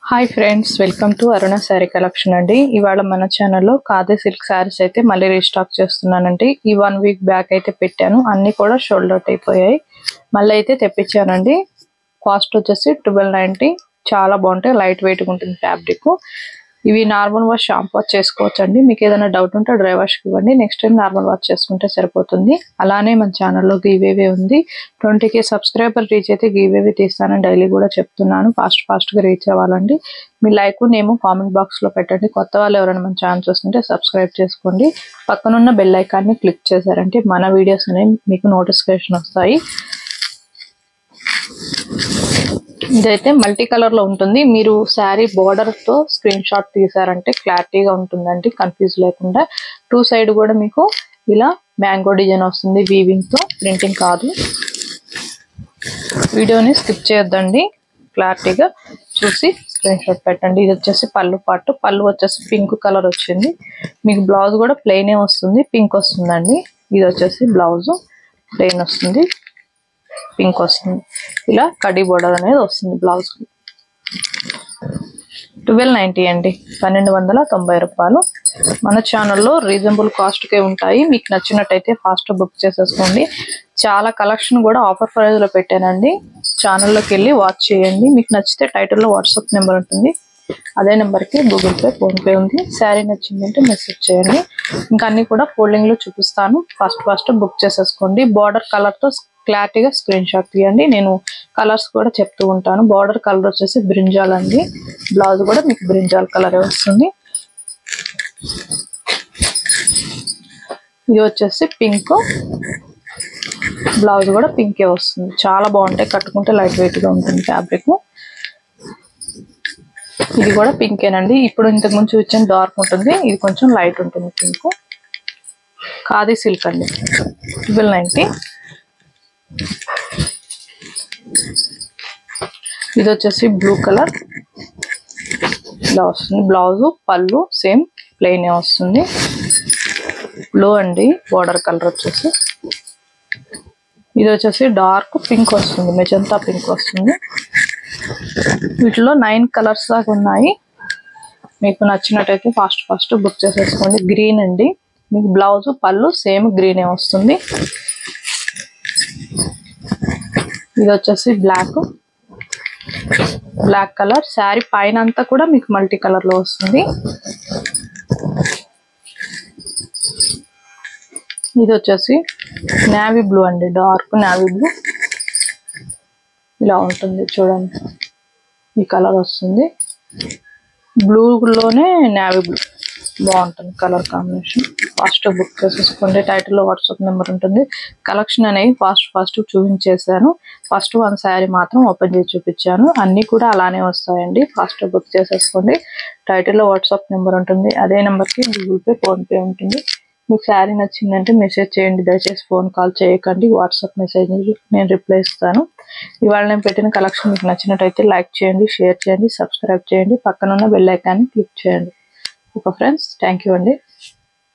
Hi friends, welcome to Aruna sari collection అండి. ఇవాళ మన ఛానల్లో ఖాదీ సిల్క్ శారీస్ అయితే మళ్ళీ రీస్టాక్ చేస్తున్నానండి. ఈ 1 వీక్ బ్యాక్ అయితే పెట్టాను, అన్ని కూడా షోల్డ్ అవుట్ అయిపోయాయి. మళ్ళీ అయితే తెప్పించానండి. కాస్ట్ వచ్చేసి 1290. చాలా బాగుంటాయి, లైట్ వెయిట్గా ఉంటుంది ఫ్యాబ్రిక్. ఇవి నార్మల్ వాష్, షాంపూ వాష్ చేసుకోవచ్చు అండి. మీకు ఏదైనా డౌట్ ఉంటే డ్రై వాష్కి ఇవ్వండి, నెక్స్ట్ టైం నార్మల్ వాష్ చేసుకుంటే సరిపోతుంది. అలానే మన ఛానల్లో గివేవే ఉంది. 20K సబ్స్క్రైబర్ రీచ్ అయితే గివేవే తీస్తానని డైలీ కూడా చెప్తున్నాను. ఫాస్ట్గా రీచ్ అవ్వాలండి. మీ లైక్ నేమో కామెంట్ బాక్స్లో పెట్టండి. కొత్త వాళ్ళు ఎవరైనా మన ఛానల్ చూస్తుంటే సబ్స్క్రైబ్ చేసుకోండి. పక్కనున్న బెల్ ఐకాన్ని క్లిక్ చేశారంటే మన వీడియోస్ అనేవి మీకు నోటిఫికేషన్ వస్తాయి. ఇదైతే మల్టీ కలర్ లో ఉంటుంది. మీరు శారీ బోర్డర్ తో స్క్రీన్ షాట్ తీసారంటే క్లారిటీగా ఉంటుందండి, కన్ఫ్యూజ్ లేకుండా. 2 సైడ్ కూడా మీకు ఇలా మ్యాంగో డిజైన్ వస్తుంది, వీవింగ్ తో, ప్రింటింగ్ కాదు. వీడియోని స్కిప్ చేయొద్దండి, క్లారిటీగా చూసి స్క్రీన్ షాట్ పెట్టండి. ఇది వచ్చేసి పళ్ళు పాటు. పళ్ళు వచ్చేసి పింక్ కలర్ వచ్చింది. మీకు బ్లౌజ్ కూడా ప్లెయినే వస్తుంది, పింక్ వస్తుందండి. ఇది వచ్చేసి బ్లౌజ్ ప్లెయిన్ వస్తుంది, పింక్ వస్తుంది. ఇలా కడ్డీ బోర్డర్ అనేది వస్తుంది బ్లౌజ్ కి. 1290 అండి, 1290 రూపాయలు. మన ఛానల్లో రీజనబుల్ కాస్ట్ కే ఉంటాయి. మీకు నచ్చినట్టయితే ఫాస్ట్ బుక్ చేసేసుకోండి. చాలా కలెక్షన్ కూడా ఆఫర్ ప్రైస్ లో పెట్టానండి. ఛానల్లోకి వెళ్ళి వాచ్ చేయండి. మీకు నచ్చితే టైటిల్లో వాట్సాప్ నెంబర్ ఉంటుంది, అదే నెంబర్కి గూగుల్ పే, ఫోన్పే ఉంది. శారీ నచ్చిందంటే మెసేజ్ చేయండి. ఇంకా అన్ని కూడా ఫోల్డింగ్ లో చూపిస్తాను. ఫాస్ట్ బుక్ చేసేసుకోండి. బార్డర్ కలర్ తో క్లారిటీగా స్క్రీన్ షాట్ తీయండి. నేను కలర్స్ కూడా చెప్తూ ఉంటాను. బార్డర్ కలర్ వచ్చేసి బ్రింజాల్ అండి. బ్లౌజ్ కూడా మీకు బ్రింజాల్ కలరే వస్తుంది. ఇది వచ్చేసి పింక్, బ్లౌజ్ కూడా పింకే వస్తుంది. చాలా బాగుంటాయి, కట్టుకుంటే లైట్ వెయిట్ గా ఉంటుంది ఫ్యాబ్రిక్. ఇది కూడా పింకేనండి. ఇప్పుడు ఇంతకు ముందు చూపించిన డార్క్ ఉంటుంది, ఇది కొంచెం లైట్ ఉంటుంది పింక్. ఖాదీ సిల్క్ అండి, 1290. ఇది వచ్చేసి బ్లూ కలర్ ఇలా వస్తుంది. బ్లౌజ్ పళ్ళు సేమ్ ప్లెయిన్ వస్తుంది. బ్లూ అండి బోర్డర్ కలర్ వచ్చేసి. ఇది వచ్చేసి డార్క్ పింక్ వస్తుంది, మెజంతా పింక్ వస్తుంది. వీటిలో 9 కలర్స్ దాకా ఉన్నాయి. మీకు నచ్చినట్టయితే ఫాస్ట్ బుక్ చేసేసుకోండి. గ్రీన్ అండి, మీకు బ్లౌజ్ పళ్ళు సేమ్ గ్రీనే వస్తుంది. ఇది వచ్చేసి బ్లాక్ కలర్. శారీ పైన అంతా కూడా మీకు మల్టీ కలర్ లో వస్తుంది. ఇది వచ్చేసి నేవీ బ్లూ అండి, డార్క్ నేవీ బ్లూ. ఇలా ఉంటుంది చూడండి, ఈ కలర్ వస్తుంది. బ్లూలోనే నేవీ బ్లూ బాగుంటుంది కలర్ కాంబినేషన్. ఫాస్ట్ బుక్ చేసేసుకోండి. టైటిల్లో వాట్సాప్ నెంబర్ ఉంటుంది. కలెక్షన్ అనేవి ఫాస్ట్ చూపించేసాను. ఫస్ట్ 1 శారీ మాత్రం ఓపెన్ చేసి చూపించాను. అన్ని కూడా అలానే వస్తాయండి. ఫాస్ట్ బుక్ చేసేసుకోండి. టైటిల్లో వాట్సాప్ నెంబర్ ఉంటుంది, అదే నెంబర్కి గూగుల్ పే, ఫోన్పే ఉంటుంది. మీకు శారీ నచ్చిందంటే మెసేజ్ చేయండి. దయచేసి ఫోన్ కాల్ చేయకండి, వాట్సాప్ మెసేజ్ నేను రిప్లై ఇస్తాను. ఇవాళ నేను పెట్టిన కలెక్షన్ మీకు నచ్చినట్టయితే లైక్ చేయండి, షేర్ చేయండి, సబ్స్క్రైబ్ చేయండి. పక్కనున్న బెల్ ఐకాన్ని క్లిక్ చేయండి. ఓకే ఫ్రెండ్స్, థ్యాంక్ యూ అండి.